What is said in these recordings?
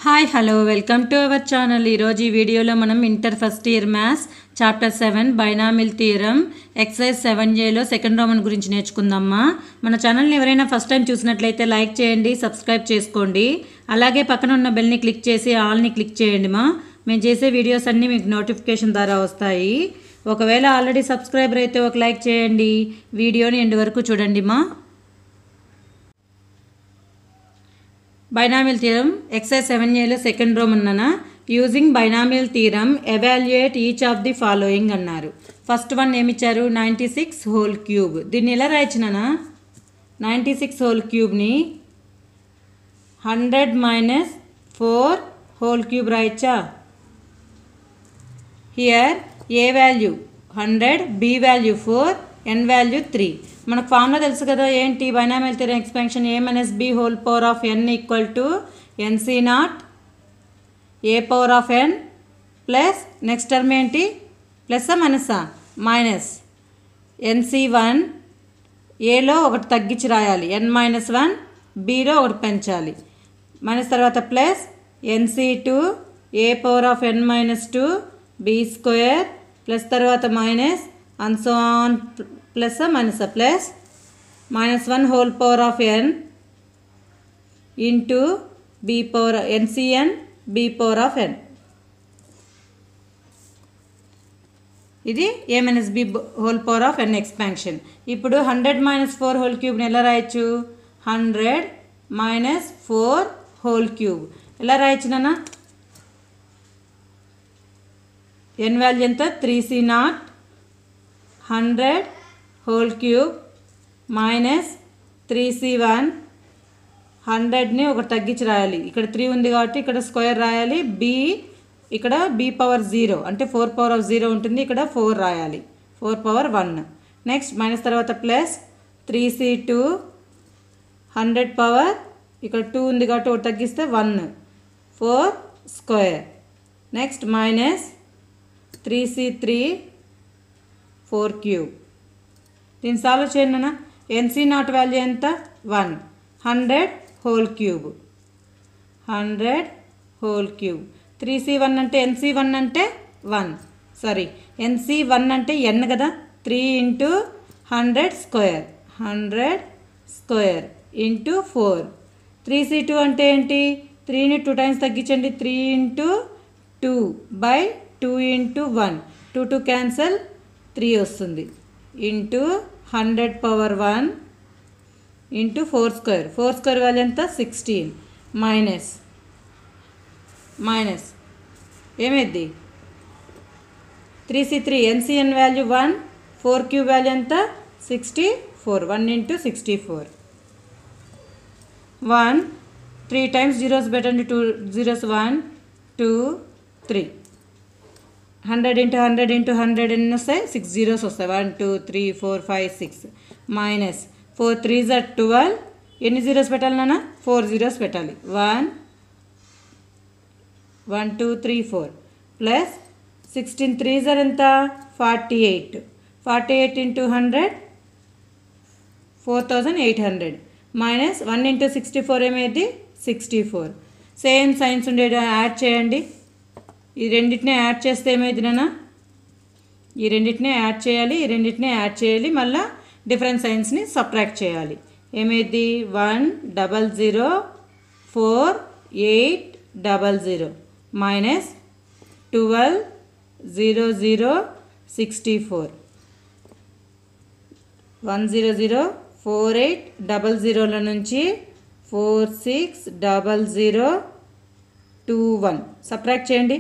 Hi hello welcome to our channel. ఈరోజు ఈ వీడియోలో మనం inter first year maths chapter 7 binomial theorem exercise 7Aలో సెకండ్ రోమన్ గురించి నేర్చుకుందామా. మన ఛానల్ని ఎవరైనా ఫస్ట్ టైం చూసినట్లయితే లైక్ చేయండి, సబ్స్క్రైబ్ చేసుకోండి. అలాగే పక్కన ఉన్న బెల్ని క్లిక్ చేసి ఆల్ని క్లిక్ చేయండి. మేము చేసే వీడియోస్ అన్నీ మీకు నోటిఫికేషన్ ద్వారా వస్తాయి. ఒకవేళ ఆల్రెడీ సబ్స్క్రైబర్ అయితే ఒక లైక్ చేయండి. వీడియోని ఎండ్ వరకు చూడండి. Binomial theorem exercise 7Aలో సెకండ్ రోమన్ అన్నా using binomial theorem evaluate each of the following అన్నారు. ఫస్ట్ వన్ ఏమిచ్చారు 96 హోల్ క్యూబ్. దీన్ని ఎలా రాయొచ్చునా 96 హోల్ క్యూబ్ని 100 మైనస్ 4 హోల్ క్యూబ్ రాయొచ్చా. Here A value 100, B value 4, N value 3. మనకు ఫార్ములా తెలుసు కదా, ఏంటి binomial theorem expansion A minus B whole power of N equal to NC not a power of N plus next term ఏంటి ప్లస్సా మైనసా minus ఎన్సీ1 ఏలో ఒకటి తగ్గించి రాయాలి, ఎన్ మైనస్ 1 బిలో ఒకటి పెంచాలి, మైనస్ తర్వాత plus NC two A power of N minus 2 B square plus తర్వాత minus and so on plus minus plus minus 1 whole power of n into b power ncn b power of n. ఇది a minus b whole power of n expansion. ఇప్పుడు 100 minus 4 whole cube ని ఎలా రాయొచ్చు 100 minus 4 whole cube ఎలా రాయొచ్చు నాన్న. n value ఎంత 3c0 100 whole cube minus 3c1 100ని ఒకటి తగ్గించి రాయాలి, ఇక్కడ 3 ఉంది కాబట్టి ఇక్కడ స్క్వేర్ రాయాలి, బి ఇక్కడ బి పవర్ 0 అంటే 4 పవర్ ఆఫ్ 0 ఉంటుంది, ఇక్కడ 4 రాయాలి 4 పవర్ 1. నెక్స్ట్ మైనస్ తర్వాత ప్లస్ 3c2 100 పవర్ ఇక్కడ 2 ఉంది కాబట్టి ఒకటి తగ్గిస్తే 1 4 square. Next minus 3c3 4 cube. దీన్ని సాల్వ్ చేయండి అన్న. ఎన్సీ నాట్ వాల్యూ ఎంత 1 100 whole cube 100 whole cube 3c1 అంటే ఎన్సీ1 అంటే 1 సారీ ఎన్సీ1 అంటే ఎన్ కదా 3 into 100 square 100 square into 4. 3c2 అంటే ఏంటి 3ని 2 టైమ్స్ తగ్గించండి 3 ఇంటూ 2 బై 2 ఇంటూ 1 2 2 క్యాన్సల్ 3 వస్తుంది into 100 power 1 into 4 square 4 square value ఎంత 16 మైనస్ మైనస్ ఏమైంది 3c3 NCN value 1 4 cube value ఎంత 64 1 ఇంటూ 64 1 3 టైమ్స్ జీరోస్ పెట్టండి 2 జీరోస్ 1 2 3 100 ఇంటూ 100 ఇంటూ 100 ఎన్ని వస్తాయి 6 జీరోస్ వస్తాయి 1 2 3 4 5 6 మైనస్ 4 3s are 12 ఎన్ని జీరోస్ పెట్టాలి నాన్న 4 జీరోస్ పెట్టాలి 1 1 2 3 4 ప్లస్ 16 3s are ఎంత 48 48 ఇంటూ 100 4800 మైనస్ 1 ఇంటూ 64 ఏమైంది 64. సేమ్ సైన్స్ ఉండే యాడ్ చేయండి. ఈ రెండింటిని యాడ్ చేస్తే ఏమైంది నాన్న ఈ రెండింటిని యాడ్ చేయాలి, ఈ రెండింటిని యాడ్ చేయాలి, మళ్ళీ డిఫరెంట్ సైన్స్ని సబ్ట్రాక్ట్ చేయాలి. ఏమైంది 100 4800 మైనస్ 1200 64 100 4800 నుంచి 4600 21 సబ్ట్రాక్ట్ చేయండి.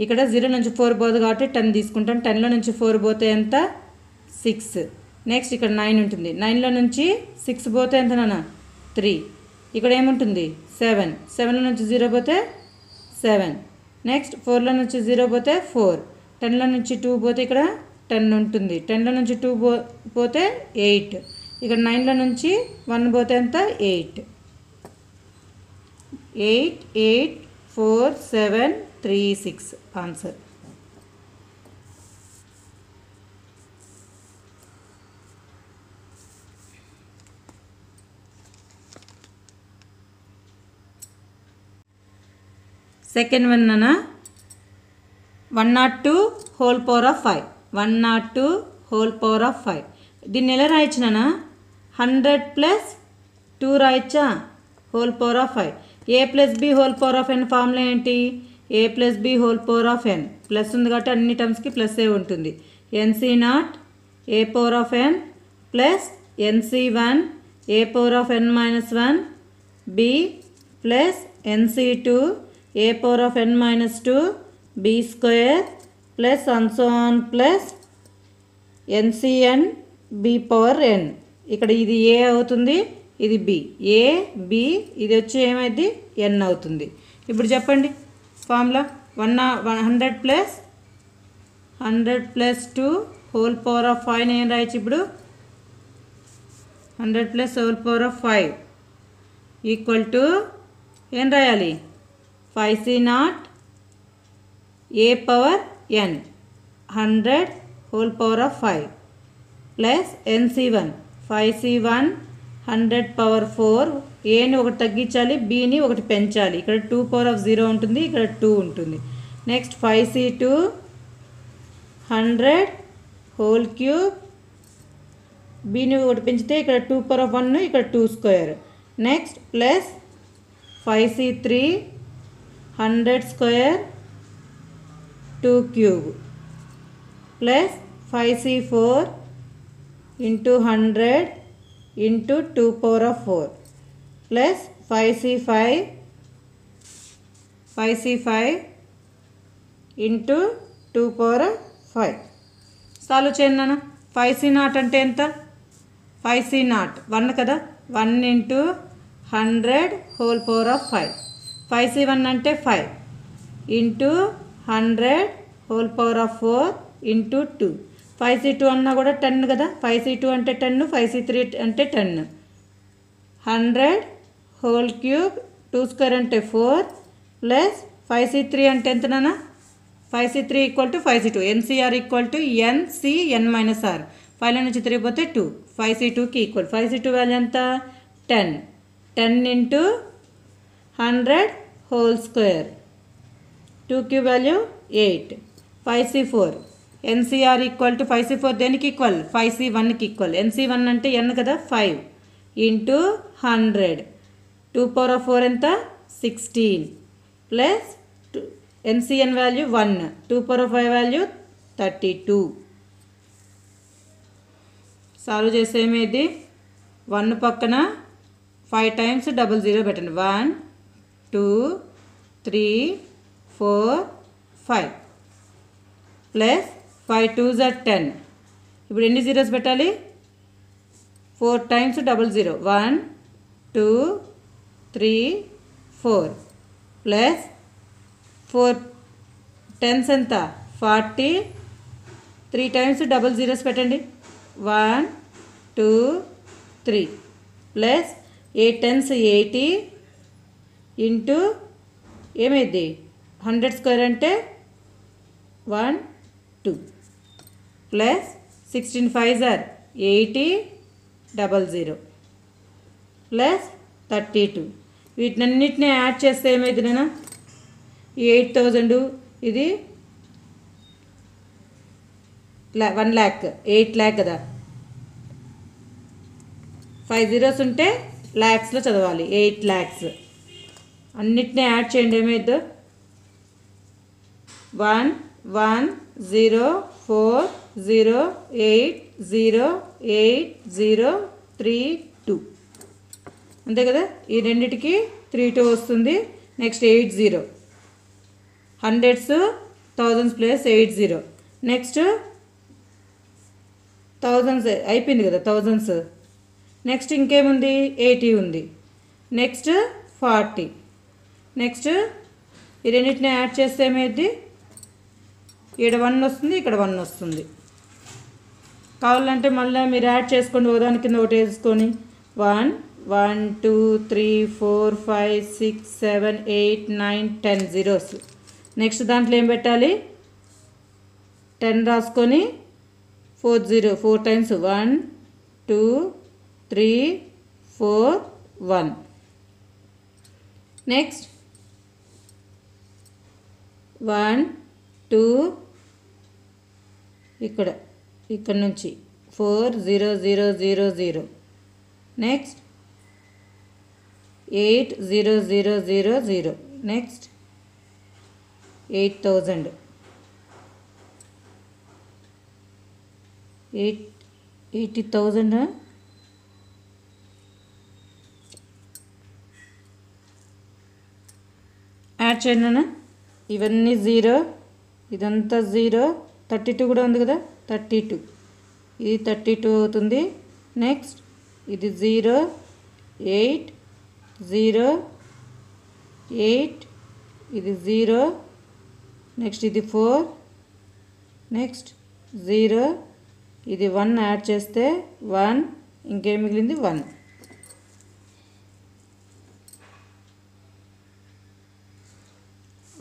ఇక్కడ 0 నుంచి 4 పోదు కాబట్టి 10 తీసుకుంటాం, 10లో నుంచి 4 పోతే ఎంత 6. నెక్స్ట్ ఇక్కడ 9 ఉంటుంది, 9లో నుంచి 6 పోతే ఎంత నాన్న 3. ఇక్కడ ఏముంటుంది 7, 7లో నుంచి 0 పోతే 7. నెక్స్ట్ 4లో నుంచి 0 పోతే 4, 10లో నుంచి 2 పోతే ఇక్కడ 10 ఉంటుంది, 10లో నుంచి 2 పోతే 8. ఇక్కడ 9లో నుంచి 1 పోతే ఎంత 8. 8 8 4 7 3 6 ఆన్సర్. సెకండ్ వన్ అన్న 102 whole power of 5. 102 whole power of 5. దీన్ని ఎలా రాయొచ్చునా 100 ప్లస్ 2 రాయొచ్చా whole power of 5. A plus B whole power of N formula ఏంటి A plus B whole power of N plus ఉంది కాబట్టి అన్ని టర్మ్స్కి ప్లస్ ఏ ఉంటుంది. NC not a power of N plus NC1 a power of n minus 1 b plus NC2 a power of n minus 2 b square plus and so on plus NCn b power n. ఇక్కడ ఇది a అవుతుంది ఇది b a b ఇది వచ్చి ఏమైంది n అవుతుంది. ఇప్పుడు చెప్పండి formula 100 plus 2 whole power of 5 నేను రాయొచ్చు. ఇప్పుడు 100 plus whole power of 5 equal to ఏం రాయాలి 5C0 A power n 100 whole power of 5 plus NC1 5C1 100 power 4 ఏని ఒకటి తగ్గించాలి బీని ఒకటి పెంచాలి. ఇక్కడ 2 పవర్ ఆఫ్ 0 ఉంటుంది ఇక్కడ 2 ఉంటుంది. నెక్స్ట్ 5C2 100 హోల్ క్యూబ్ బీని ఒకటి పెంచితే ఇక్కడ 2 పవర్ ఆఫ్ 1 ఇక్కడ 2 square. Next plus 5C3 100 square 2 cube plus 5C4 into 100 into 2 power of 4 plus 5C5 into 2 power of 5. Solve చేయండి నాన్న. 5C0 అంటే ఎంత 5C0 1 కదా 1 into 100 whole power of 5. 5C1 అంటే 5 into 100 whole power of 4 into 2. 5C2 అన్నా కూడా 10 కదా 5C2 అంటే 10 5C3 అంటే 10. 100 హోల్ క్యూబ్ 2 స్క్వేర్ అంటే 4 ప్లస్ 5C3 అంటే ఎంత నాన్న 5C3 equal to 5C2 NCR equal to NCn minus r 5 నుంచి 3 పోతే 2 5C2కి ఈక్వల్ 5C2 వాల్యూ ఎంత 10 into 100 whole square 2 cube value 8. 5C4 NCR equal to 5C4 దేనికి ఈక్వల్ 5C1కి ఈక్వల్. NC1 అంటే n కదా 5 ఇంటూ 100 2 పవర్ ఆఫ్ 4 ఎంత 16 plus NCn value 1 2 power of 5 value 32. Solve చేసేమేది 1 పక్కన 5 times 00 పెట్టండి 1 2 3 4 5 ప్లస్ 5 2s are 10. ఇప్పుడు ఎన్ని జీరోస్ పెట్టాలి 4 టైమ్స్ 00 1 2 3 4 ప్లస్ 4 టెన్స్ ఎంత 40 3 టైమ్స్ 00 పెట్టండి 1 2 3 ప్లస్ 8 టెన్స్ 80 ఇంటూ ఏమైంది 100 స్క్వేర్ అంటే 1 2 ప్లస్ 16 5s are 80 00 ప్లస్ 32. వీటినన్నిటిని యాడ్ చేస్తే ఏమైంది నేను 8000 ఇది 1 lakh 8 lakh కదా 5 zeros ఉంటే ల్యాక్స్లో చదవాలి 8 lakhs. అన్నిటినీ యాడ్ చేయండి ఏమైందో 1 1 0 4 0 8 0 8 0 3 2 అంతే కదా. ఈ రెండిటికి 3 2 వస్తుంది. Next 80 hundreds thousands plus 80 next thousands అయిపోయింది కదా థౌజండ్స్. నెక్స్ట్ ఇంకేముంది 80 ఉంది. నెక్స్ట్ 40 నెక్స్ట్ ఈ రెండింటిని యాడ్ చేస్తే ఏమైంది ఇక్కడ 1 వస్తుంది ఇక్కడ 1 వస్తుంది. కావాలంటే మళ్ళీ మీరు యాడ్ చేసుకోండి ఒకదాని కింద ఒకటి వేసుకొని 1 1 2 3 4 5 6 7 8 9 10 zeros. నెక్స్ట్ దాంట్లో ఏం పెట్టాలి 10 రాసుకొని 4 టైమ్స్ 1 2 3 4 1. నెక్స్ట్ 1 2 ఇక్కడ నుంచి 4 0 0 0 0 నెక్స్ట్ 8 0 0 0 0 నెక్స్ట్ 8000 80,000 యాడ్ చేయండి. ఇవన్నీ 0 ఇదంతా 0 32 కూడా ఉంది కదా 32 ఇది 32 అవుతుంది. నెక్స్ట్ ఇది 0 8 0 8 ఇది 0 నెక్స్ట్ ఇది 4 నెక్స్ట్ 0 ఇది 1 యాడ్ చేస్తే 1 ఇంకేం మిగిలింది 1.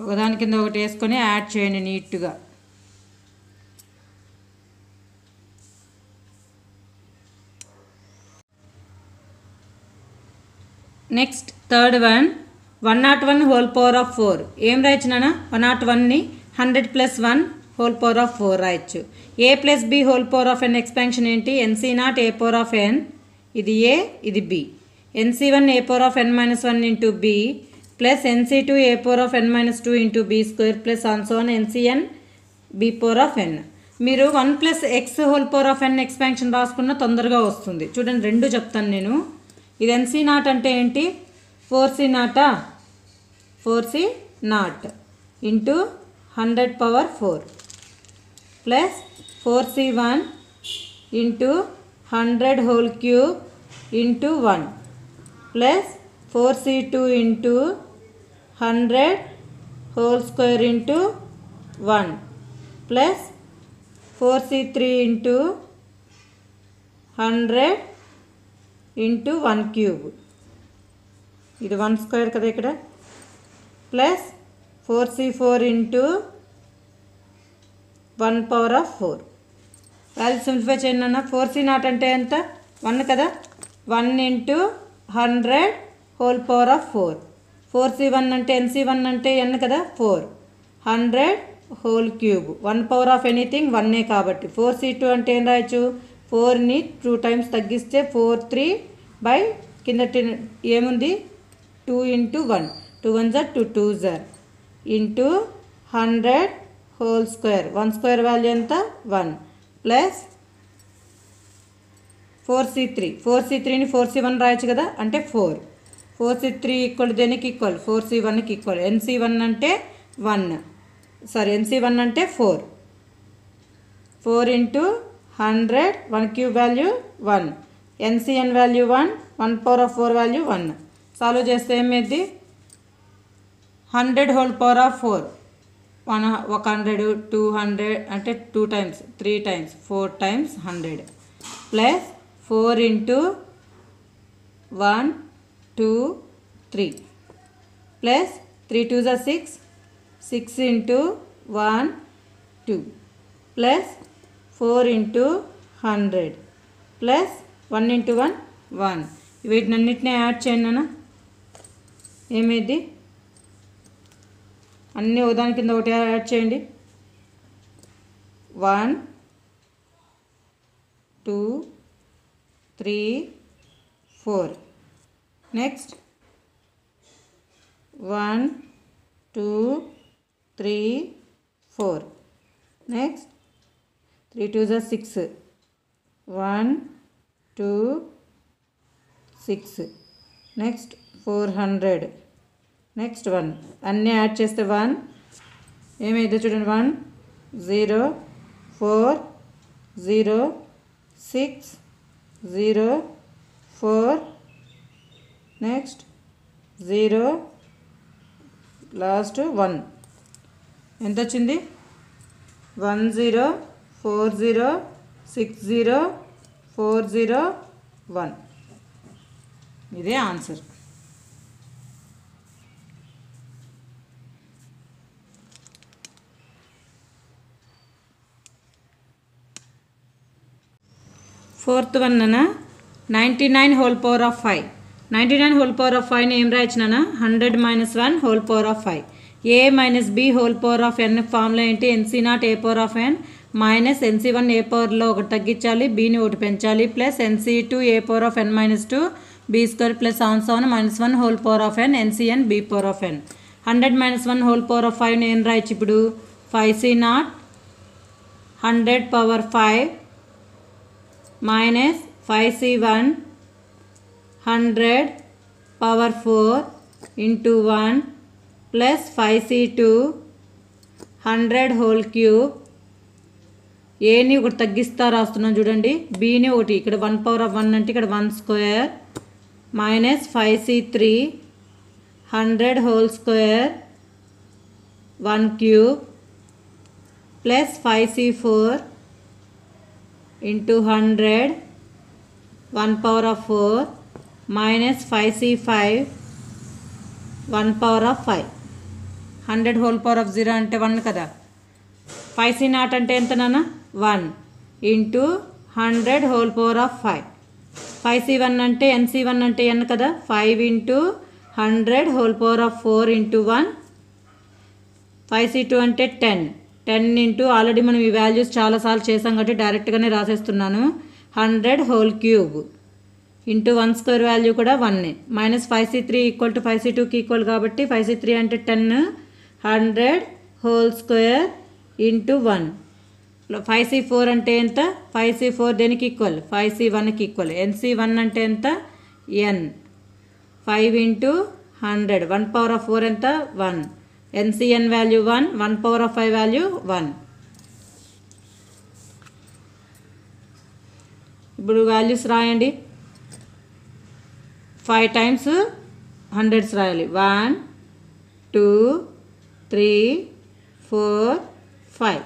ఒకదాని కింద ఒకటి వేసుకొని యాడ్ చేయండి నీట్గా. Next third one 101 whole power of 4. ఏం రాయొచ్చు నాన్న 101ని 100 + 1 హోల్ పవర్ ఆఫ్ 4 రాయొచ్చు. a + b whole power of n expansion ఏంటి nc0 a power of n ఇది a ఇది b nc1 a power of n - 1 into b plus nc2 a power of n - 2 into b square plus and so on ncn b power of n. మీరు 1 + x whole power of n expansion రాసుకున్న తొందరగా వస్తుంది. చూడండి రెండు చెప్తాను నేను. ఇది nc0 అంటే ఏంటి 4c0 4c0 into 100 power 4 plus 4c1 into 100 whole cube into 1 plus 4c2 into 100 whole square into 1 plus 4c3 into 100 into 1 cube ఇది 1 స్క్వేర్ కదా ఇక్కడ plus 4c4 into 1 power of 4. Value simplify చేయండి అన్న. 4c0 అంటే ఎంత 1 కదా 1 into 100 whole power of 4. 4c1 అంటే nc1 అంటే n కదా 4 100 whole cube 1 power of anything 1 కాబట్టి. 4c2 అంటే ఏం రాయొచ్చు 4ని 2 టైమ్స్ తగ్గిస్తే 4 3 బై కింద ఏముంది 2 into 1 2 1 = 2 2 * into 100 whole square 1 square value ఎంత 1 ప్లస్ 4c3ని 4c1 రాయొచ్చు కదా అంటే 4c3 ఈక్వల్ దేనికి ఈక్వల్ 4c1కి ఈక్వల్. nc1 అంటే 1 nc1 అంటే 4 into 100 1 cube value 1 ncn value 1 power of 4 value 1. Solve చేస్తే ఏమైంది 100 హోల్ పవర్ ఆఫ్ 4 100 200 అంటే 2 times 3 times 4 times 100 plus 4 into 1 2 3 plus 3 2 = 6 6 into 1 2 plus 4 into 100 plus 1 into 1 1. వీటినన్నిటిని యాడ్ చేయండి అన్న. ఏమైంది అన్నీ ఒకదాని కింద ఒకటి యాడ్ చేయండి 1 2 3 4 నెక్స్ట్ 1 2 3 4 నెక్స్ట్ 3 2 = 6 1 2 6 నెక్స్ట్ 400 నెక్స్ట్ 1 అన్నీ యాడ్ చేస్తే 1 ఏమైందో చూడండి 1 0 4 0 6 0 4 నెక్స్ట్ 0 లాస్ట్ 1 ఎంత వచ్చింది 1 0 4 0 6 0 4 0 1. ఇదే ఆన్సర్. ఫోర్త్ వన్ అన్న 99 whole power of 5. 99 whole power of 5ని ఏం రాయొచ్చు నాన్న 100 - 1 whole power of 5. A minus B whole power of N formula ఏంటి? N c not a power of N minus n c one a పవర్లో ఒకటి తగ్గించాలి, బీని ఒకటి పెంచాలి, plus n c two a power of N minus two b square plus on minus one whole power of n n c n b power of n. 100 minus 1 whole power of 5 ఏం రాయొచ్చు ఇప్పుడు? 5c nought 100 power 5 minus 5c1 100 power 4 into 1 plus 5c2 100 whole cube. ఏని ఒకటి తగ్గిస్తా రాస్తున్నాం చూడండి, బీని ఒకటి ఇక్కడ 1 power of 1 అంటే ఇక్కడ 1 square minus 5c3 100 whole square 1 cube plus 5c4 into 100 1 power of 4 minus 5c5 1 power of 5. 100 whole power of 0 అంటే 1 కదా. 5c నాట్ అంటే ఎంత నాన్న? 1 into 100 whole power of 5. 5c1 అంటే nc1 అంటే n కదా. 5 into 100 whole power of 4 into 1. 5c2 అంటే 10 into already మనం ఈ వాల్యూస్ చాలాసార్లు చేసాం కాబట్టి డైరెక్ట్గానే రాసేస్తున్నాను. 100 whole cube into 1 square value కూడా 1 మైనస్ 5c3 ఈక్వల్ టు 5c2కి ఈక్వల్ కాబట్టి 5c3 అంటే 10 100 హోల్ స్క్వేర్ ఇంటూ 1. 5c4 అంటే ఎంత? 5c4 దేనికి ఈక్వల్? 5c1కి ఈక్వల్. nc1 అంటే ఎంత? n 5 ఇంటూ 100 1 పవర్ ఆఫ్ 4 ఎంత? 1. nCn value 1 1 power of 5 value 1. ఇప్పుడు వాల్యూస్ రాయండి. 5 టైమ్స్ 100s రాయాలి. 1 2 3 4 5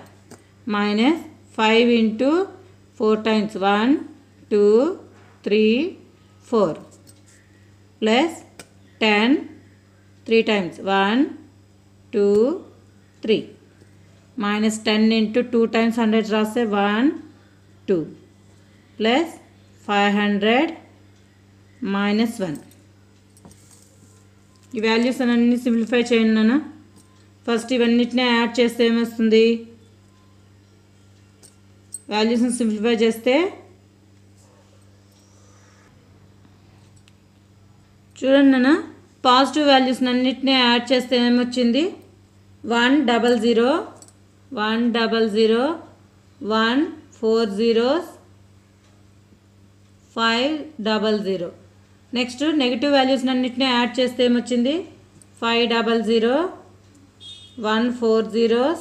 minus 5 into 4 times 1 2 3 4 plus 10 3 times 1 2 3 minus 10 into 2 times 100 రాస్తే 1 2 ప్లస్ 500 మైనస్ 1. ఈ వాల్యూస్ అన్నీ సింప్లిఫై చేయండి నాన్న. ఫస్ట్ ఇవన్నిటినే యాడ్ చేస్తే ఏమొస్తుంది? వాల్యూస్ని సింప్లిఫై చేస్తే చూడండి నాన్న, పాజిటివ్ వాల్యూస్ అన్నిటినీ యాడ్ చేస్తే ఏమొచ్చింది? 100 100 1 4 zeros 500. నెక్స్ట్ నెగిటివ్ వాల్యూస్ అన్నిటినీ యాడ్ చేస్తే ఏమొచ్చింది? 500 1 4 zeros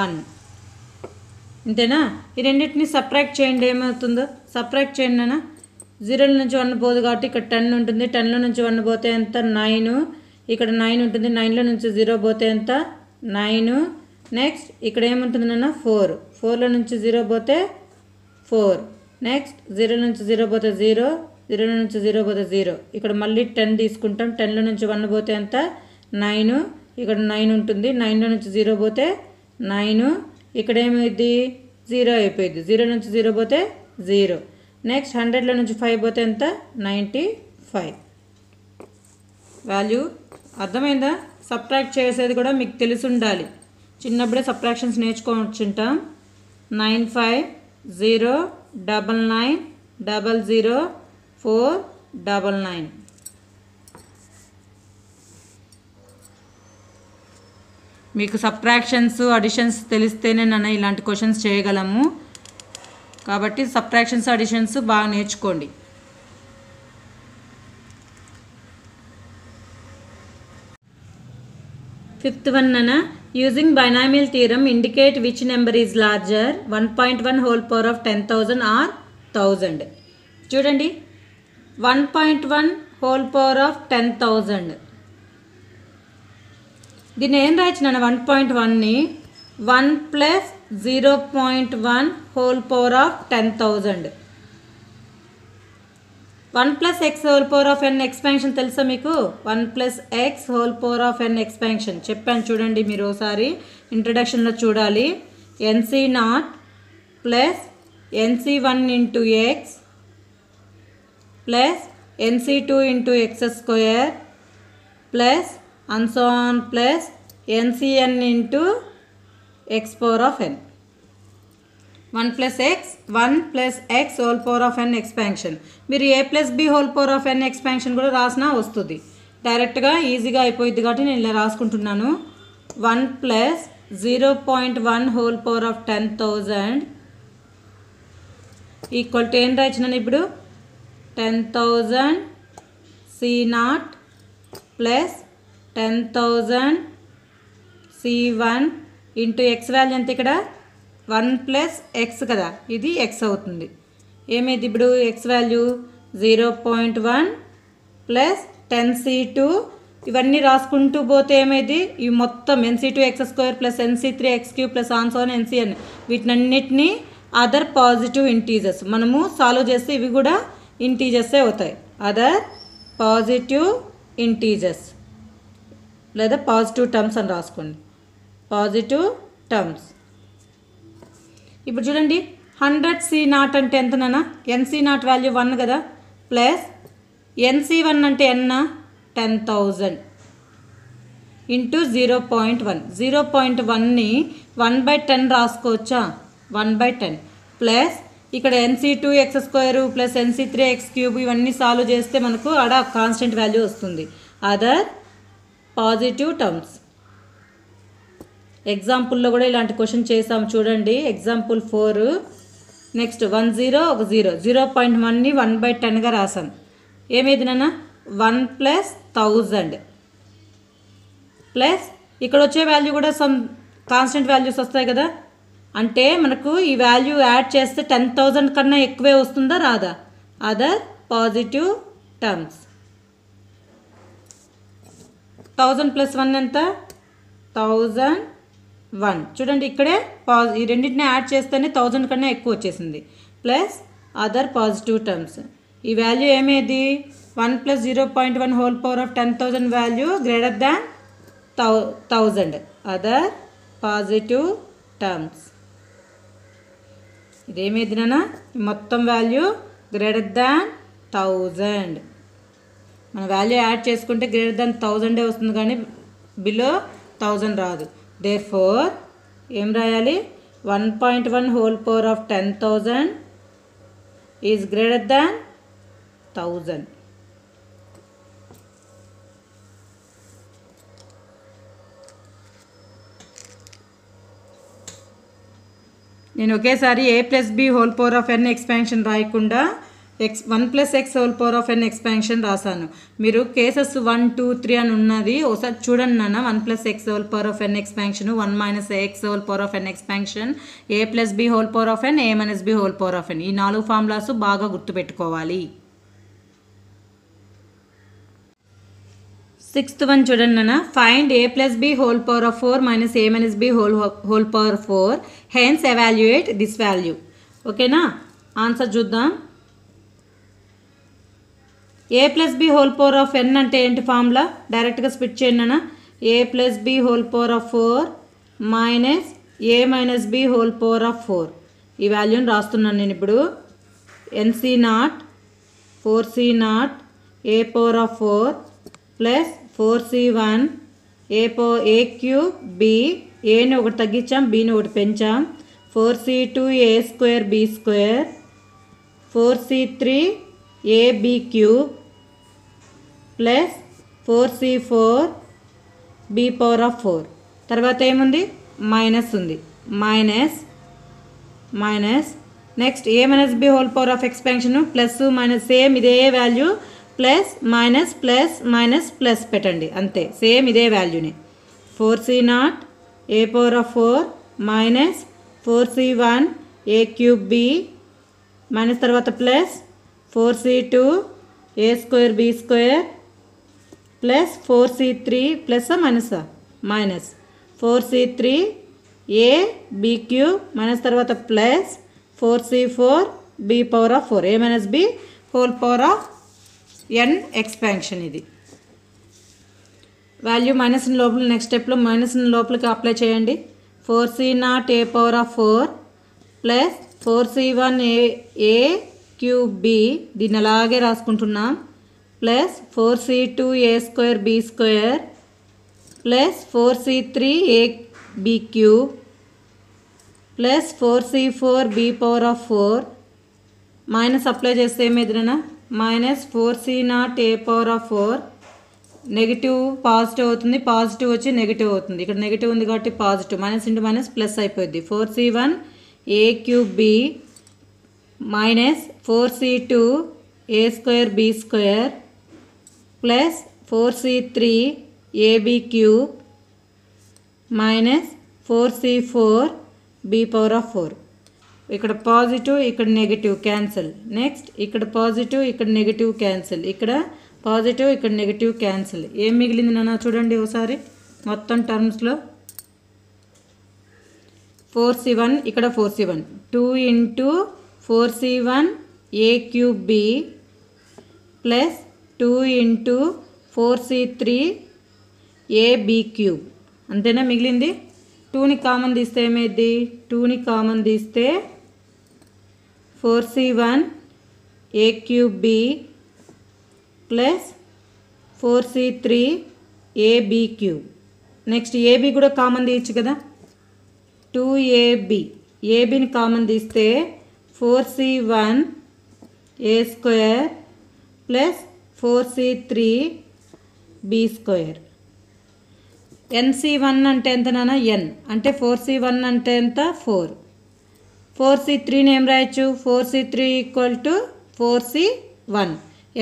1. ఇంతేనా? ఈ రెండింటిని సబ్ట్రాక్ట్ చేయండి, ఏమవుతుందో సబ్ట్రాక్ట్ చేయండి నాన్న. 0 నుంచి 1 పోదు కాబట్టి ఇక్కడ 10 ఉంటుంది. 10లో నుంచి 1 పోతే ఎంత? 9. ఇక్కడ 9 ఉంటుంది. 9లో నుంచి 0 పోతే ఎంత? 9. నెక్స్ట్ ఇక్కడ ఏముంటుంది నాన్న? 4. 4లో నుంచి 0 పోతే 4. నెక్స్ట్ 0 నుంచి 0 పోతే 0. 0లో నుంచి 0 పోతే 0. ఇక్కడ మళ్ళీ 10 తీసుకుంటాం. 10లో నుంచి 1 పోతే ఎంత? 9. ఇక్కడ 9 ఉంటుంది. 9లో నుంచి 0 పోతే 9. ఇక్కడ ఏమైంది? 0 అయిపోయింది. 0 నుంచి 0 పోతే 0. నెక్స్ట్ 100లో నుంచి 5 పోతే ఎంత? 95. వాల్యూ అర్థమైందా? సబ్ట్రాక్ట్ చేసేది కూడా మీకు తెలిసి ఉండాలి. చిన్నప్పుడే సబ్ట్రాక్షన్స్ నేర్చుకోవచ్చుంటాం. 950 99 00 499. మీకు సబ్ట్రాక్షన్స్ అడిషన్స్ తెలిస్తేనే నన్ను ఇలాంటి క్వశ్చన్స్ చేయగలము. కాబట్టి సబ్ట్రాక్షన్స్ అడిషన్స్ బాగా నేర్చుకోండి. ఫిఫ్త్ వన్ నాన్న, using binomial theorem indicate which number is larger 1.1 whole power of 10,000 or 1000. చూడండి, 1.1 హోల్ పవర్ ఆఫ్ 10,000. దీన్ని ఏం రాయొచ్చు నాన్న? 1.1ని 1 plus 0.1 whole power of 10,000. 1 plus x whole power of n expansion తెలుసా మీకు? 1 plus x whole power of n expansion చెప్పాను చూడండి. మీరు ఒకసారి ఇంట్రడక్షన్లో చూడాలి. nc0 plus nc1 into x plus nc2 into x square plus and so on plus ncn into x power of n. 1 plus x whole power of n expansion. మీరు a plus b whole power of n expansion కూడా రాసినా వస్తుంది. డైరెక్ట్గా ఈజీగా అయిపోయింది కాబట్టి నేను ఇలా రాసుకుంటున్నాను. 1 plus 0.1 whole power of 10,000 equal to ఏం రాయించినాను ఇప్పుడు 10,000 C0 plus 10,000 C1 into x value ఎంత ఇక్కడ 1 ప్లస్ ఎక్స్ కదా, ఇది ఎక్స్ అవుతుంది. ఏమైంది ఇప్పుడు ఎక్స్ వాల్యూ 0.1 ప్లస్ 10C2 ఇవన్నీ రాసుకుంటూ పోతే ఏమైంది ఇవి మొత్తం NC2 x² plus NC3 x³ plus and so on NCN వీటినన్నిటినీ అదర్ పాజిటివ్ ఇంటీజర్స్ మనము సాల్వ్ చేస్తే ఇవి కూడా ఇంటీజర్సే అవుతాయి. అదర్ పాజిటివ్ ఇంటీజర్స్ లేదా పాజిటివ్ టర్మ్స్ అని రాసుకోండి. Positive terms. ఇప్పుడు చూడండి 100C0 అంటే ఎంతనా NC0 వాల్యూ 1 కదా ప్లస్ NC1 అంటే ఎన్న 10,000 ఇంటూ 0.1. 0.1ని 1/10 రాసుకోవచ్చా 1/10 ప్లస్ ఇక్కడ NC2 x² plus NC3 x³ ఇవన్నీ సాల్వ్ చేస్తే మనకు ఆడ కాన్స్టెంట్ వాల్యూ వస్తుంది. Other positive terms. ఎగ్జాంపుల్లో కూడా ఇలాంటి క్వశ్చన్ చేసాము చూడండి. ఎగ్జాంపుల్ 4 నెక్స్ట్ 1 0 1 0 0.1ని 1/10గా రాసాం. ఏమైంది నాన్న 1 ప్లస్ 1000 ప్లస్ ఇక్కడ వచ్చే వాల్యూ కూడా సమ్ కాన్స్టెంట్ వాల్యూస్ వస్తాయి కదా, అంటే మనకు ఈ వాల్యూ యాడ్ చేస్తే 10,000 కన్నా ఎక్కువే వస్తుందా రాదా. Other positive terms. 1000 ప్లస్ 1 ఎంత 1001. చూడండి ఇక్కడే ఈ రెండింటిని యాడ్ చేస్తేనే 1000 కన్నా ఎక్కువ వచ్చేసింది. Plus other positive terms. ఈ వాల్యూ ఏమేది 1 plus 0.1 whole power of 10,000 value greater than 1000. Other positive terms. ఇదేమేది నాన్న మొత్తం వాల్యూ గ్రేటర్ దాన్ 1000. మన వాల్యూ యాడ్ చేసుకుంటే గ్రేటర్ దాన్ 1000 వస్తుంది కానీ బిలో 1000 రాదు. దేర్ ఫోర్ ఏం రాయాలి 1.1 whole power of 10,000 is greater than 1000. నేను ఒకేసారి a plus b whole power of n expansion రాయకుండా 1 plus x whole power of n expansion రాశాను. మీరు కేసెస్ 1 2 3 అని ఉన్నది ఒకసారి చూడండి నాన్న. 1 plus x whole power of n expansion 1 minus x whole power of n expansion a plus b whole power of n a minus b whole power of n ఈ 4 formulas బాగా గుర్తుపెట్టుకోవాలి. 6th వన్ చూడండి నాన్న. Find a plus b whole power of 4 minus a minus b whole power 4 hence evaluate this value. ఓకేనా, answer చూద్దాం. a plus b whole power of n అంటే ఏంటి formula డైరెక్ట్గా స్ప్లిట్ చేయండి అన్న. a plus b whole power of 4 minus a minus b whole power of 4 ఈ వాల్యూని రాస్తున్నాను నేను ఇప్పుడు. NC0 4C0 a power of 4 plus 4C1 a cube b ఏని ఒకటి తగ్గించాం bని ఒకటి పెంచాం 4C2 a² b² 4C3 ab cube plus 4C4 b power of 4. తర్వాత ఏముంది మైనస్ ఉంది minus next a minus b whole power of expansion plus minus same ఇదే value plus minus plus minus plus పెట్టండి అంతే సేమ్ ఇదే వాల్యూని. 4C0 a power of 4 minus 4C1 a cube b minus తర్వాత plus 4C2 a² b² plus 4C3 plus minus 4C3 a b cube minus తర్వాత plus 4C4 b power of 4 a minus b whole power of n expansion. ఇది value minus లోపల next స్టెప్లో minus లోపలికి apply చేయండి. 4C0 a power of 4 plus 4C1 a cube b దీన్ని అలాగే రాసుకుంటున్నాం plus 4C2 a² b² plus 4c3ab cube plus 4c4b⁴ minus apply చేస్తే ఏమైందినా మైనస్ 4c0a⁴ నెగిటివ్ పాజిటివ్ అవుతుంది, పాజిటివ్ వచ్చి నెగిటివ్ అవుతుంది. ఇక్కడ నెగిటివ్ ఉంది కాబట్టి positive, minus into minus plus అయిపోద్ది. 4c1a³ b minus 4c2a²b² plus 4c3ab³ minus 4c4b⁴. ఇక్కడ పాజిటివ్ ఇక్కడ నెగిటివ్ క్యాన్సిల్. నెక్స్ట్ ఇక్కడ పాజిటివ్ ఇక్కడ నెగిటివ్ క్యాన్సిల్, ఇక్కడ పాజిటివ్ ఇక్కడ నెగిటివ్ క్యాన్సిల్. ఏం మిగిలింది నాన్న చూడండి ఒకసారి మొత్తం టర్మ్స్లో. 4c1 ఇక్కడ 4c1 2 into 4c1a³ b plus 2 into 4c3ab³ అంతేనా మిగిలింది. 2ని కామన్ తీస్తే ఏమైంది, 2ని కామన్ తీస్తే 4c1a³ b plus 4c3ab³. Next AB కూడా కామన్ తీయచ్చు కదా, 2ab ఏబీని కామన్ తీస్తే 4c1a² ప్లస్ 4c3b². NC1 అంటే ఎంత నాన్న n అంటే 4c1 అంటే ఎంత 4. 4c3ని ఏం రాయొచ్చు 4c3 = 4c1.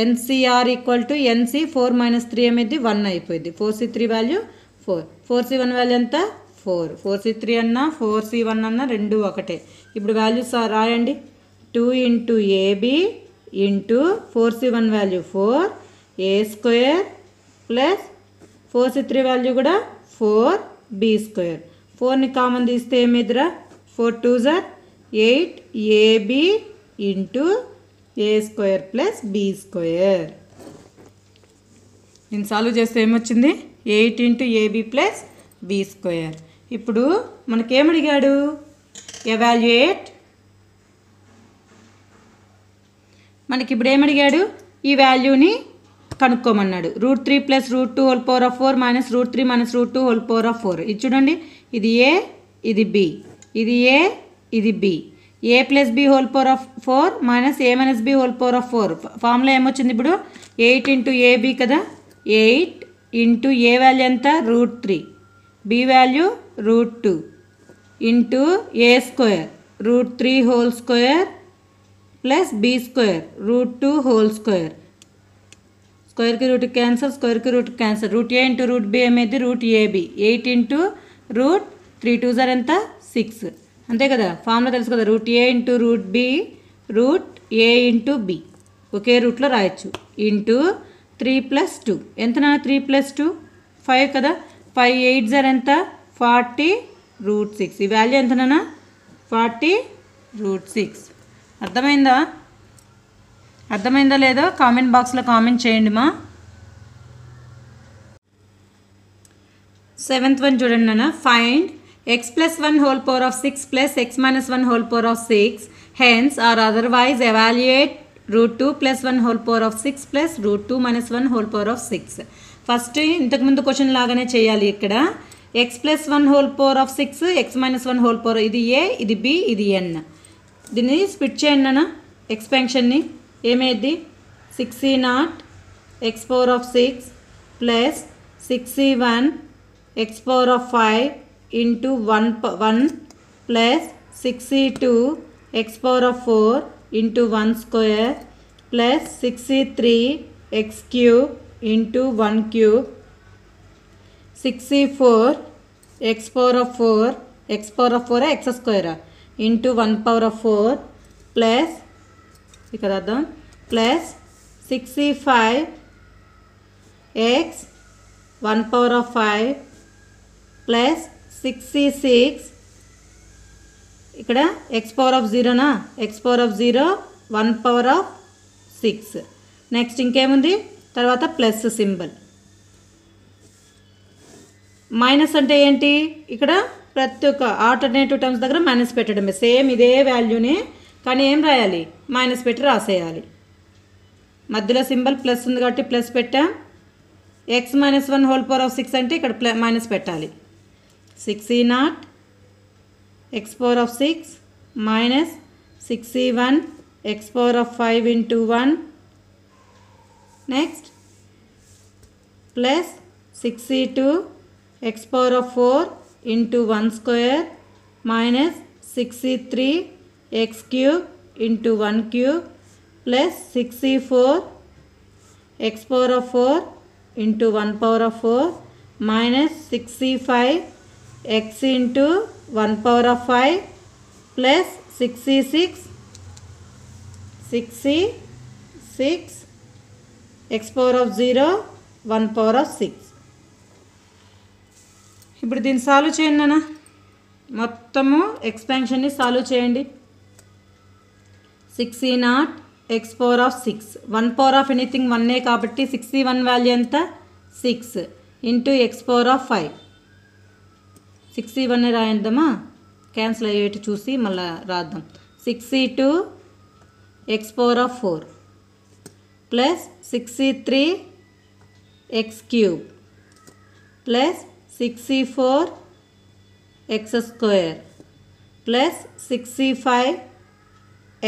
NCR = NC 4 - 3 ఏమైంది 1 అయిపోయింది. 4c3 వాల్యూ 4, 4c1 వాల్యూ ఎంత 4. 4c3 అన్నా 4c1 అన్నా రెండు ఒకటే. ఇప్పుడు వాల్యూస్ రాయండి. 2 into AB into 4c1 value 4a² plus 4c3 value కూడా 4b². 4ని కామన్ తీస్తే ఏమిదిరా 4 2s 8 ab into a² plus b². నేను సాల్వ్ చేస్తే ఏమొచ్చింది 8 ఇంటూ ఏబీ ప్లస్ b². ఇప్పుడు మనకేమడిగాడు ఎవాల్యుయేట్, మనకి ఇప్పుడు ఏమడిగాడు ఈ వాల్యూని కనుక్కోమన్నాడు. √3 + √2⁴ మైనస్ √3 - √2⁴. ఇది చూడండి, ఇది ఏ ఇది బి, ఇది ఏ ఇది b. a + b⁴ minus a - b⁴. Formula ఏమొచ్చింది ఇప్పుడు 8 ఇంటూ ఏబీ కదా, 8 ఇంటూ ఏ వాల్యూ ఎంత √3, b value √2 into a² √3² plus b² √2². స్క్వేర్కి రూట్ క్యాన్సల్, స్క్వేర్కి root cancel. √a into √b ఏమైంది √ab. 8 ఇంటూ √3 2s ఎంత 6 అంతే కదా. ఫార్ములా తెలుసు కదా, √a into √b √a into b ఒకే రూట్లో రాయొచ్చు. ఇంటూ 3 + 2 ఎంత నా 3 + 2 5 కదా. 5 8s ఎంత 40 √6. ఈ వాల్యూ ఎంత నాన్న 40 √6. అర్థమైందా లేదో కామెంట్ బాక్స్లో కామెంట్ చేయండి మా. 7th వన్ చూడండి నాన్న. Find x + 1⁴ plus x - 1⁴. Hence or otherwise evaluate √2 + 1⁴ plus √2 - 1⁴. First ఇంతకుముందు క్వశ్చన్ లాగానే చేయాలి. ఇక్కడ x + 1⁴, x - 1⁴. ఇది ఏ ఇది బి ఇది n. దీన్ని స్ప్లిట్ చేయండి నాన్న ఎక్స్పాన్షన్ని. ఏమైంది 6c0 x⁴ plus 6c1 x⁴ into 1 plus 6c2 x⁴ into 1² plus 6c3 x³ into 1³ 6c4 x⁴ x² into 1/4 plus ఇక్కడ అర్థం plus 6c5 x 1/5 plus 6c6 ఇక్కడ x⁴ x⁴ 1/6. నెక్స్ట్ ఇంకేముంది తర్వాత ప్లస్ సింబల్. మైనస్ అంటే ఏంటి, ఇక్కడ ప్రతి ఒక్క ఆల్టర్నేటివ్ టర్మ్స్ దగ్గర మైనస్ పెట్టడమే. సేమ్ ఇదే వాల్యూనే కానీ ఏం రాయాలి మైనస్ పెట్టి రాసేయాలి. మధ్యలో సింబల్ ప్లస్ ఉంది కాబట్టి ప్లస్ పెట్టాం, X minus 1 whole power of 6 అంటే ఇక్కడ మైనస్ పెట్టాలి. 6e0 x power of 6 minus 6e1 x power of 5 into 1 next plus 6e2 x power of 4 into 1 square minus 6e3 x cube into 1 cube plus 6e4 X power of 4 into 1 power of 4 minus 6e5 X into 1 power of 5 plus 6e6 X power of 0 1 power of 6. ఇప్పుడు దీన్ని solve చేయండి నాన్న. మొత్తము ఎక్స్పాన్షన్ని solve చేయండి. 6e0 x power of 6 1 power of anything 1 కాబట్టి 6e1 value ఎంత 6 ఇంటూ x power of 5. 6e1 రాయిద్దామా, క్యాన్సిల్ అయ్యేటి చూసి మళ్ళీ రాద్దాం. 6e2 x power of 4 plus 6e3 x cube plus 6e4 x square plus 6e5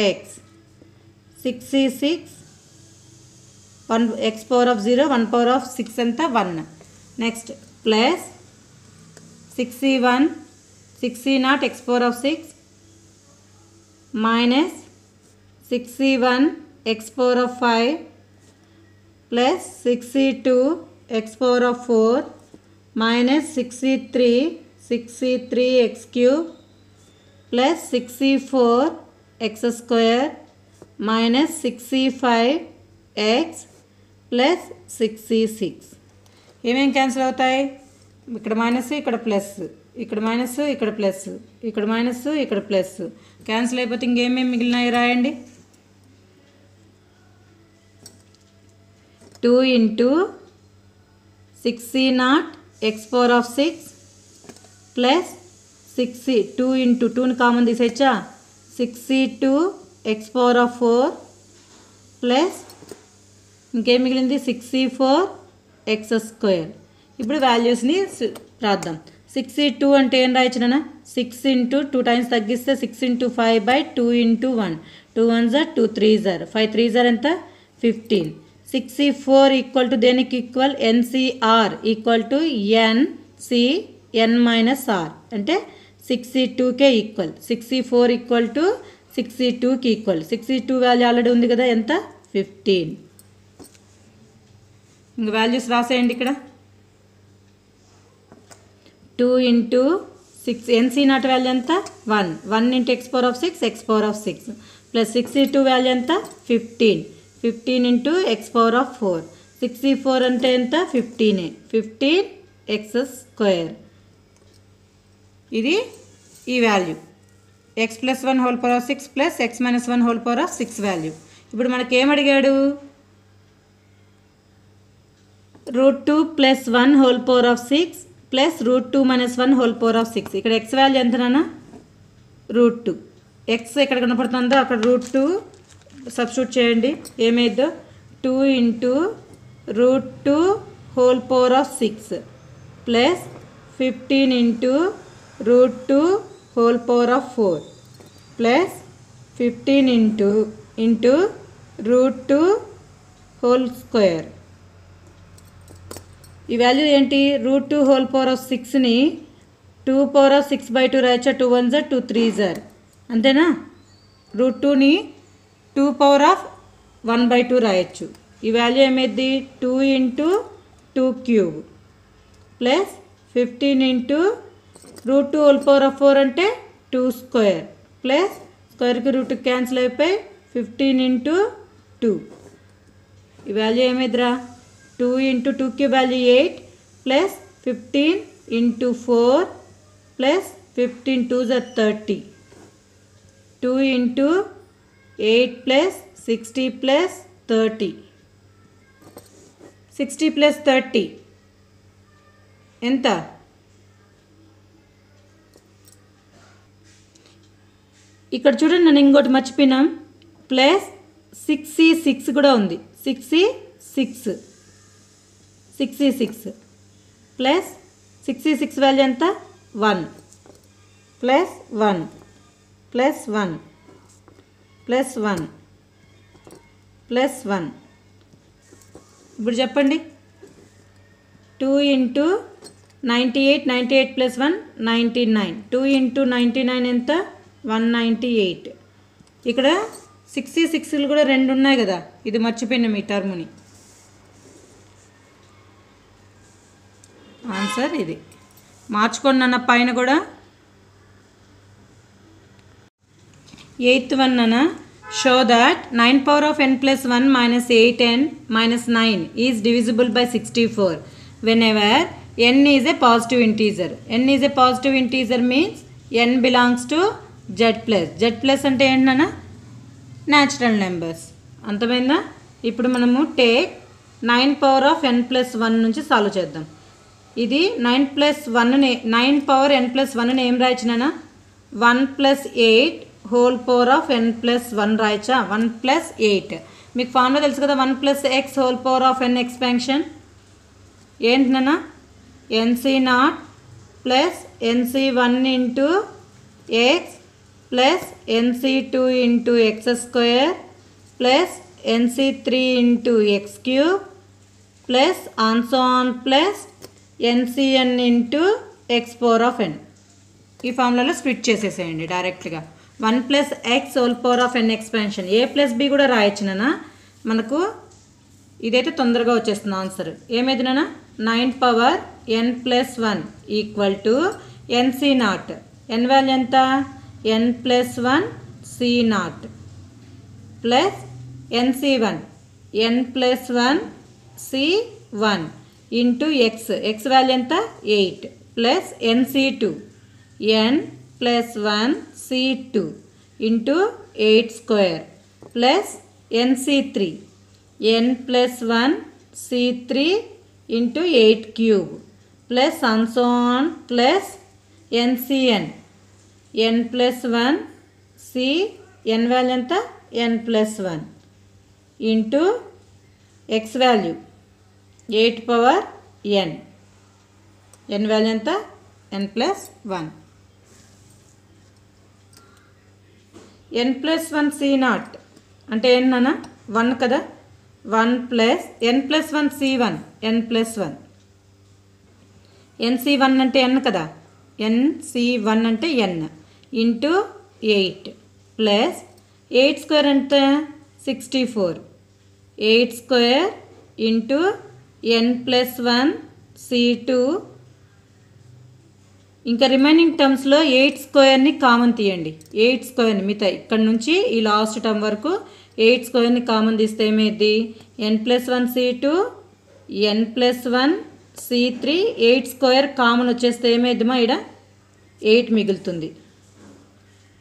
x 6e6 1 x power of 0 1 power of 6 ఎంత 1. Next plus 6e1 6e0 x power of 6 minus 6e1 x power of 5 plus 6e2 x power of 4 minus 6e3 x cube plus 6e4 x square minus 6e5 X plus 6e6. ఏమేం cancel అవుతాయి? ఇక్కడ minus ఇక్కడ plus, ఇక్కడ minus ఇక్కడ plus, ఇక్కడ minus ఇక్కడ plus. Cancel అయిపోతే ఇంకేమేమి మిగిలినాయి రాయండి. 2 into 6e0 x power of 6 plus 2 into 2ని కామన్ తీసేచ్చా 6e2 x power of 4 plus ఇంకేం మిగిలింది 6e4 ఎక్స్ స్క్వేర్. ఇప్పుడు వాల్యూస్ని రాద్దాం. 6e2 అంటే ఏం రాయొచ్చునా 6 ఇంటూ 2 టైమ్స్ తగ్గిస్తే 6 ఇంటూ 5 బై 2 ఇంటూ 1 2 1 2 3 5 3 ఎంత 15. 6e4 ఈక్వల్ టు దేనికి equal n c r equal to n minus r అంటే 6e2కే ఈక్వల్. 6e4 ఈక్వల్ టు 6e2కి ఈక్వల్. 6e2 వాల్యూ ఆల్రెడీ ఉంది కదా ఎంత 15. ఇంక వాల్యూస్ రాసేయండి ఇక్కడ. 2 ఇంటూ 6 ఎన్సీ0 వాల్యూ ఎంత 1 into x power of 6 X power of 6 plus 6e2 value ఎంత 15 into x power of 4 6e4 అంటే ఎంత 15 ఎక్స్ స్క్వేర్. ఇది ఈ value X plus 1 whole power of 6 plus X minus 1 whole power of 6 value. ఇప్పుడు మనకి ఏమడిగాడు √2 plus 1 whole power of 6 plus √2 minus 1 whole power of 6. ఇక్కడ X value ఎంతనా √2. X ఎక్కడ కనపడుతుందో అక్కడ √2 సబ్స్టిట్యూట్ చేయండి. ఏమైద్దో 2 into √2 whole power of 6 plus 15 into √2 whole power of 4 plus 15 into √2 whole square. ఈ value ఏంటి √2 హోల్ పవర్ ఆఫ్ 6ని 2 పవర్ ఆఫ్ 6 బై 2 రాయచ్చా 2 1 2 3 అంతేనా. √2ని 2 పవర్ ఆఫ్ 1 బై 2 రాయొచ్చు. ఈ వాల్యూ ఏమైంది 2 into 2 cube plus 15 into √2 whole power of 4 అంటే 2 స్క్వేర్ ప్లస్ స్క్వేర్కి రూట్ క్యాన్సిల్ అయిపోయి 15 ఇంటూ 2. ఈ వాల్యూ ఏమైందిరా 2 into 2 cube value 8 plus 15 into 4 plus 15 2 30 2 into 8 plus 60 plus 30 60 plus 30 ఎంత ఇక్కడ చూడండి. నేను ఇంకోటి మర్చిపోయినాం ప్లస్ 6e6 కూడా ఉంది. 6e6 66 ప్లస్ 66 వాల్యూ ఎంత 1 ప్లస్ 1 ప్లస్ 1 ప్లస్ 1 ప్లస్ 1. ఇప్పుడు చెప్పండి 2 ఇంటూ 98 98 ప్లస్ 1 99 2 ఇంటూ 99 ఎంత 198. ఇక్కడ 66లు కూడా 2 ఉన్నాయి కదా, ఇది మర్చిపోయినాం ఈ టర్ముని. ఆన్సర్ ఇది మార్చుకోండి అన్న పైన కూడా. 8th one అన్న show that 9 power of n plus 1 minus 8n minus 9 is divisible by 64 whenever n is a positive integer. n is a positive integer means n belongs to z plus. z plus అంటే ఏంటన్నా natural numbers. అంతమైందా? ఇప్పుడు మనము take 9 power of n plus 1 నుంచి solve చేద్దాం. ఇది 9 plus 1ని 9 power n plus 1ని ఏం రాయొచ్చునా 1 plus 8 హోల్ పవర్ ఆఫ్ n ప్లస్ 1 రాయచ్చా 1 ప్లస్ 8. మీకు ఫార్ములా తెలుసు కదా 1 plus x whole power of n expansion ఏంటన్నా n c naught plus NC1 into x plus NC2 into x square plus NC3 into x cube plus and so on plus NCn into x power of n. ఈ ఫార్ములాలో split చేసేసేయండి డైరెక్ట్గా. 1 plus x whole power of n expansion A plus B కూడా రాయొచ్చునా మనకు. ఇదైతే తొందరగా వచ్చేస్తుంది answer. ఏమైంది నాన్న 9 power n plus 1 equal to NC naught. n value ఎంత n plus 1 C naught plus NC1 n plus 1 C1 into x. X value ఎంత 8 plus NC2 n plus 1 C2 into 8 square plus NC3 n plus 1 C3 into 8 cube plus and so on plus NCn n plus 1 C n value ఎంత n plus 1 into x value 8 power n value ఎంత n plus 1. n plus 1 C not అంటే ఏంటన్నా 1 కదా 1 plus n plus 1 C1 n plus 1. NC1 అంటే n కదా NC1 అంటే n into 8 plus 8 square ఎంత 64 8 square into n plus 1 C2. ఇంకా remaining టర్మ్స్లో 8 స్క్వేర్ని common తీయండి. 8 స్క్వేర్ని మిగతా ఇక్కడ నుంచి ఈ లాస్ట్ టర్మ్ వరకు 8 స్క్వేర్ని కామన్ తీస్తే ఏమైంది n plus 1 C2 n plus 1 C3 8 square common వచ్చేస్తే ఏమైందిమా ఇక్కడ 8 మిగులుతుంది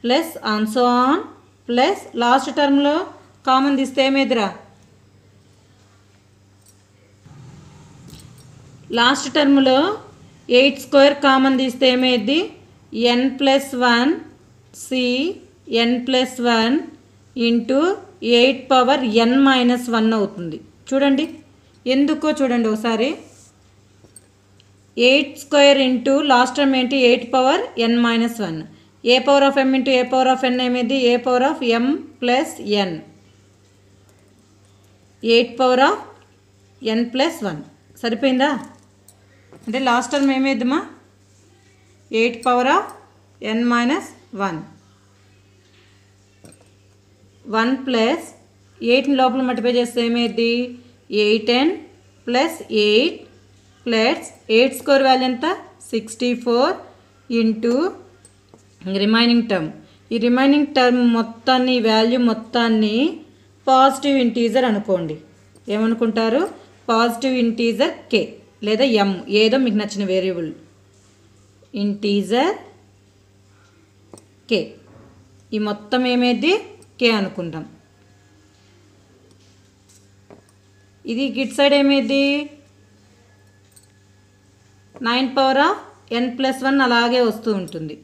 ప్లస్ ఆన్సోన్ ప్లస్ లాస్ట్ టర్మ్లో కామన్ తీస్తే ఏమైందిరా లాస్ట్ టర్మ్లో 8 స్క్వేర్ కామన్ తీస్తే ఏమైంది n plus 1 C n plus 1 into 8 power n minus 1 అవుతుంది. చూడండి ఎందుకో చూడండి ఒకసారి 8 స్క్వేర్ ఇంటూ లాస్ట్ టర్మ్ ఏంటి 8 power n minus 1 a power of m into a power of n ఏమైంది a power of m plus n 8 power of n plus 1 సరిపోయిందా. అంటే last term ఏమైందమ్మా 8 power of n minus 1 1 plus 8ని లోపల multiply చేస్తే ఏమైంది 8n plus 8 plus 8 square value ఎంత 64 into remaining term. ఈ రిమైనింగ్ టర్మ్ మొత్తాన్ని వాల్యూ మొత్తాన్ని పాజిటివ్ ఇంటీజర్ అనుకోండి. ఏమనుకుంటారు పాజిటివ్ ఇంటీజర్ k లేదా m ఏదో మీకు నచ్చిన వేరియబుల్ ఇంటీజర్ k. ఈ మొత్తం ఏమైంది k అనుకుంటాం. ఇది గిట్ సైడ్ ఏమైంది 9 పవర్ ఆఫ్ n ప్లస్ 1 అలాగే వస్తూ ఉంటుంది.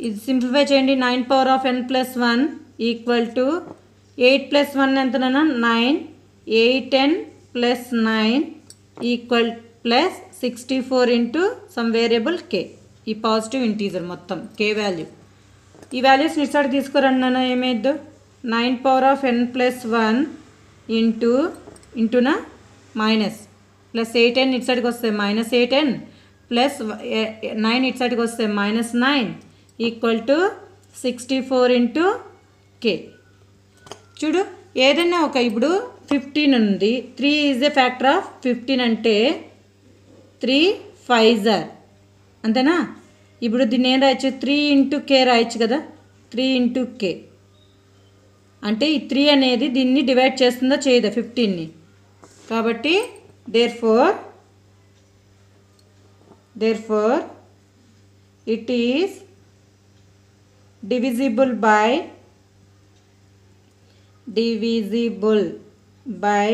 ఇది సింప్లిఫై చేయండి 9 power of n plus 1 equal to 8 plus 1 ఎంతనన్నా 9 8n plus 9 equal plus 64 into some variable k. ఈ పాజిటివ్ ఇంటీజర్ మొత్తం కే వాల్యూ. ఈ వాల్యూస్ ఇటు సైడ్ తీసుకురండి నాన్న. ఏమైద్దు 9 పవర్ ఆఫ్ n ప్లస్ 1 ఇంటూన మైనస్ ప్లస్ 8n ఇటు సైడ్కి వస్తే మైనస్ 8n ప్లస్ 9 ఇటు సైడ్కి వస్తే మైనస్ 9 ఈక్వల్ టు 64 ఇంటూ కే. చూడు ఏదైనా ఒక ఇప్పుడు 15 ఉంది. 3 ఈజ్ ఏ ఫ్యాక్టర్ ఆఫ్ 15 అంటే 3 5s అంతేనా. ఇప్పుడు దీన్ని ఏం రాయొచ్చు 3 ఇంటూ కే రాయొచ్చు కదా. 3 ఇంటూ కే అంటే ఈ 3 అనేది దీన్ని డివైడ్ చేస్తుందా చేయదా 15ని. కాబట్టి therefore it is divisible by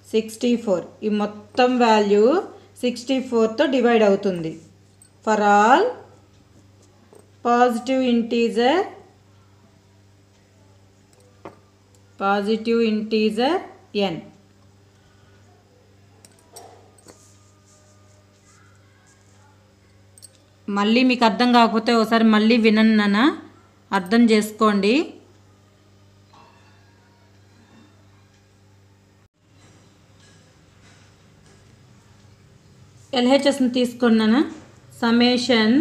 64. ఈ మొత్తం వాల్యూ 64తో డివైడ్ అవుతుంది. For all positive integer n. మళ్ళీ మీకు అర్థం కాకపోతే ఒకసారి మళ్ళీ వినండి నాన్న, అర్థం చేసుకోండి. ఎల్హెచ్ఎస్ని తీసుకున్నాను. Summation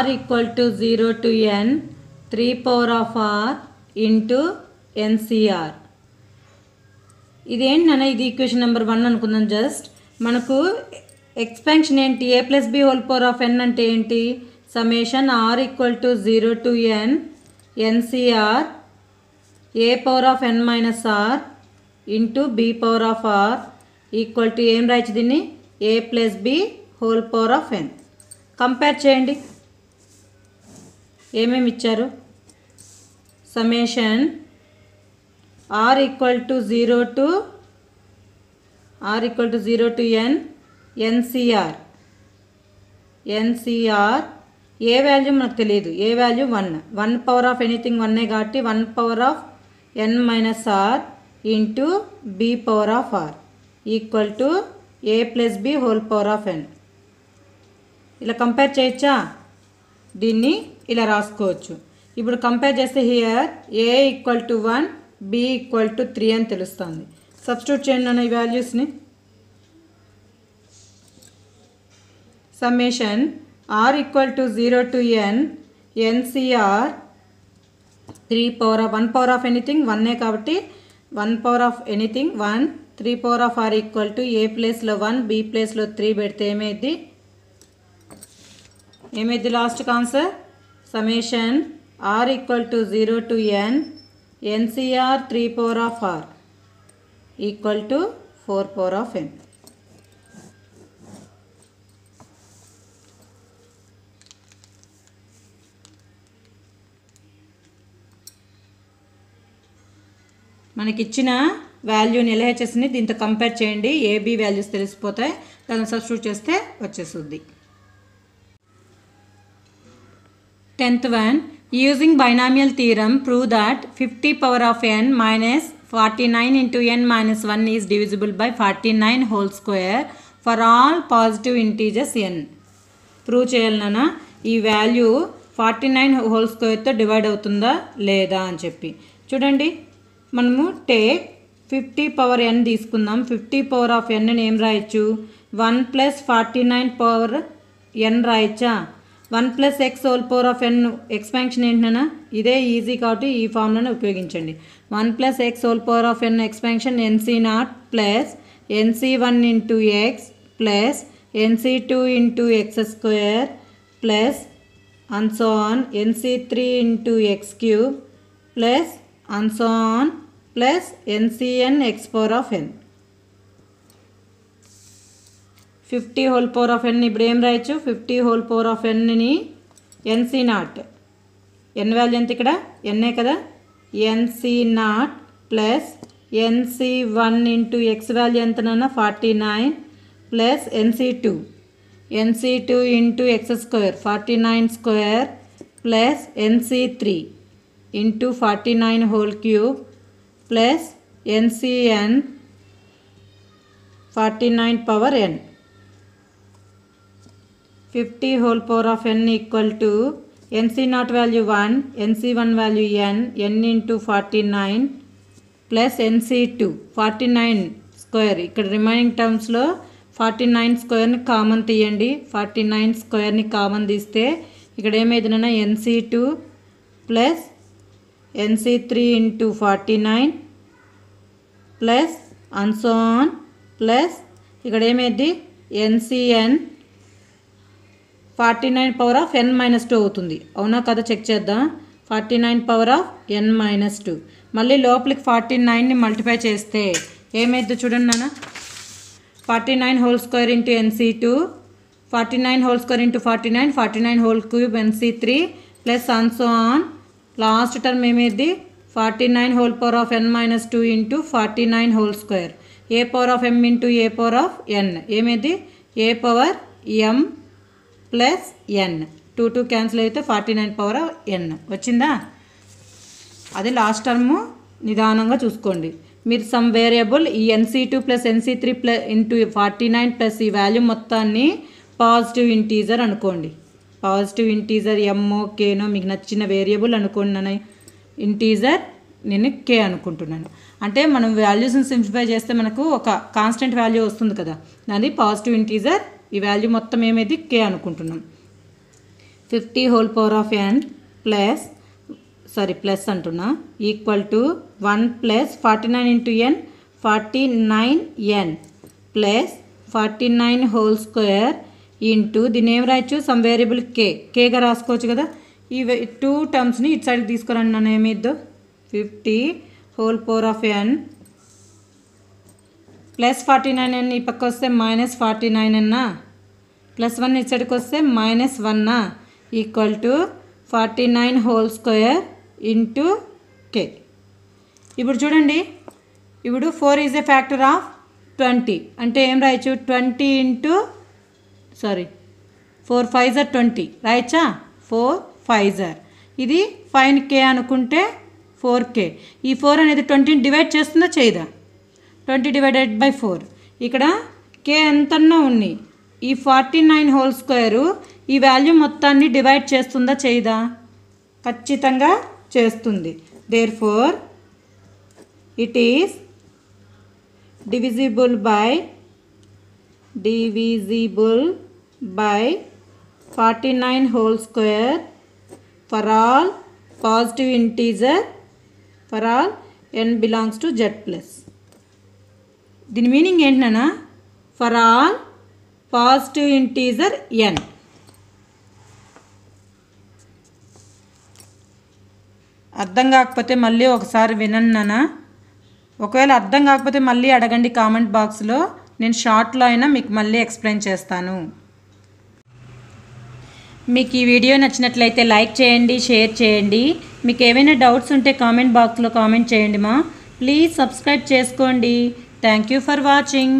r equal to 0 to n 3 power of r into NCR. ఇదేంటి నాన్న, ఇది ఈక్వేషన్ నెంబర్ 1 అనుకుందాం. జస్ట్ మనకు ఎక్స్పాన్షన్ ఏంటి, a plus B whole power of n అంటే ఏంటి, summation r equal to 0 to n NCR a power of n minus r into b power of r equal to ఏం రాయచ్చు దీన్ని a plus B whole power of n. Compare చేయండి ఏమేమి ఇచ్చారు. Summation r equal to 0 to n NCR a value మనకు తెలియదు. A value 1 power of anything 1 కాబట్టి 1 power of n minus r into b power of r equal to a plus B whole power of n. ఇలా compare చేయొచ్చా, దీన్ని ఇలా రాసుకోవచ్చు. ఇప్పుడు compare చేస్తే here a equal to 1 b equal to 3 అని తెలుస్తుంది. సబ్స్టిట్యూట్ చేయండి అన్న ఈ వాల్యూస్ని. Summation r equal to 0 to n n c r 3 power of 1 power of anything 1 కాబట్టి 1 power of anything 1 3 power of r equal to a ప్లేస్లో 1 b ప్లేస్లో 3 పెడితే ఏమైంది లాస్ట్కి answer. Summation r equal to 0 to n n c r 3 power of r equal to 4 power of n. మనకిచ్చిన వాల్యూని ఎల్హెచ్ఎస్ని దీంతో compare చేయండి. ఏబీ వాల్యూస్ తెలిసిపోతాయి. దాన్ని సబ్స్టిట్యూట్ చేస్తే వచ్చేస్తుంది. 10th one, using binomial theorem prove that 50 power of n minus 49 into n minus 1 is divisible by 49 whole square for all positive integers n. Prove చేయాలన్నా ఈ వాల్యూ 49 హోల్ స్క్వేర్తో డివైడ్ అవుతుందా లేదా అని చెప్పి. చూడండి మనము టేక్ 50 పవర్ n తీసుకుందాం. 50 power of n ఏం రాయొచ్చు, 1 plus 49 power n రాయొచ్చా. 1 plus x whole power of n expansion ఏంటన్నా, ఇదే ఈజీ కాబట్టి ఈ ఫార్ములాని ఉపయోగించండి. 1 plus x whole power of n expansion NC0 plus NC1 into x plus NC2 into x square plus and so on NC3 into x cube plus and so on plus NCN x power of n. 50 whole power of n ఇప్పుడు ఏం రాయొచ్చు, 50 whole power of n ని NC0 n value ఎంత ఇక్కడ n కదా, NC0 plus NC1 into x value ఎంతనన్నా 49 plus NC2 into x square 49 square plus NC3 into 49 whole cube plus NCN 49 power n. 50 whole power of n equal to NC0 value 1, NC1 value n into 49 plus NC2 49 square. ఇక్కడ remaining టర్మ్స్లో 49 స్క్వేర్ని common తీయండి. 49 స్క్వేర్ని common తీస్తే ఇక్కడ ఏమైందన్నా NC2 plus NC3 into 49 plus and so on plus ఇక్కడ ఏమైంది NCn 49 power of n minus 2 అవుతుంది. అవునా కదా చెక్ చేద్దాం. 49 పవర్ ఆఫ్ n మైనస్ 2 మళ్ళీ లోపలికి 49ని మల్టిప్లై చేస్తే ఏమైందో చూడండి నాన్న. 49 whole square into NC2, 49 whole square into 49, 49 whole cube NC3 plus and so on. Last term ఏమైంది 49 whole power of n minus 2 into 49 whole square. A power of m into a power of n ఏమైంది a power m plus n. 2 cancel అయితే 49 power of n వచ్చిందా. అది last term నిదానంగా చూసుకోండి. మీరు some variable ఈ NC2 plus NC3 plus into 49 plus ఈ value మొత్తాన్ని పాజిటివ్ ఇంటీజర్ అనుకోండి. పాజిటివ్ ఇంటీజర్ ఎంఓ కేనో మీకు నచ్చిన వేరియబుల్ అనుకోండి. నన్ను ఇంటీజర్ నేను కే అనుకుంటున్నాను. అంటే మనం వాల్యూస్ని సింప్లిఫై చేస్తే మనకు ఒక కాన్స్టెంట్ వాల్యూ వస్తుంది కదా, దాన్ని పాజిటివ్ ఇంటీజర్. ఈ వాల్యూ మొత్తం ఏమైంది కే అనుకుంటున్నాం. 50 whole power of n plus plus అంటున్నా equal to 1 plus 49 into n 49n plus 49 whole square into దీన్ని ఏం రాయొచ్చు సమ్ వేరియబుల్ కేగా రాసుకోవచ్చు కదా. ఈ 2 టర్మ్స్ని ఇటు సైడ్కి తీసుకురండి నన్ను. ఏమిద్దో 50 whole power of n plus 49n ఈ పక్క వస్తే మైనస్ 49n ప్లస్ 1 ఇటు సైడ్కి వస్తే minus 1 equal to 49 whole square into k. ఇప్పుడు చూడండి, ఇప్పుడు 4 ఈజ్ ఏ ఫ్యాక్టర్ ఆఫ్ 20 అంటే ఏం రాయొచ్చు 20 ఇంటూ 4 5 20 రాయచ్చా. 4 5 ఇది 5k అనుకుంటే 4k. ఈ 4 అనేది 20ని డివైడ్ చేస్తుందా చేయదా. 20 డివైడెడ్ బై 4 ఇక్కడ k ఎంతన్నా ఉన్నాయి. ఈ 49 హోల్ స్క్వేరు ఈ వాల్యూ మొత్తాన్ని డివైడ్ చేస్తుందా చేయదా. ఖచ్చితంగా చేస్తుంది. Therefore it is divisible by 49 whole square for all positive integer for all n belongs to z plus. దీని మీనింగ్ ఏంటన్నా for all positive integer n. అర్థం కాకపోతే మళ్ళీ ఒకసారి వినన్నా. ఒకవేళ అర్థం కాకపోతే మళ్ళీ అడగండి కామెంట్ బాక్స్లో. నేను షార్ట్లో అయినా మీకు మళ్ళీ ఎక్స్ప్లెయిన్ చేస్తాను. మీకు ఈ వీడియో నచ్చినట్లయితే లైక్ చేయండి, షేర్ చేయండి. మీకు ఏమైనా డౌట్స్ ఉంటే కామెంట్ బాక్స్లో కామెంట్ చేయండి మా. ప్లీజ్ సబ్స్క్రైబ్ చేసుకోండి. Thank you for watching.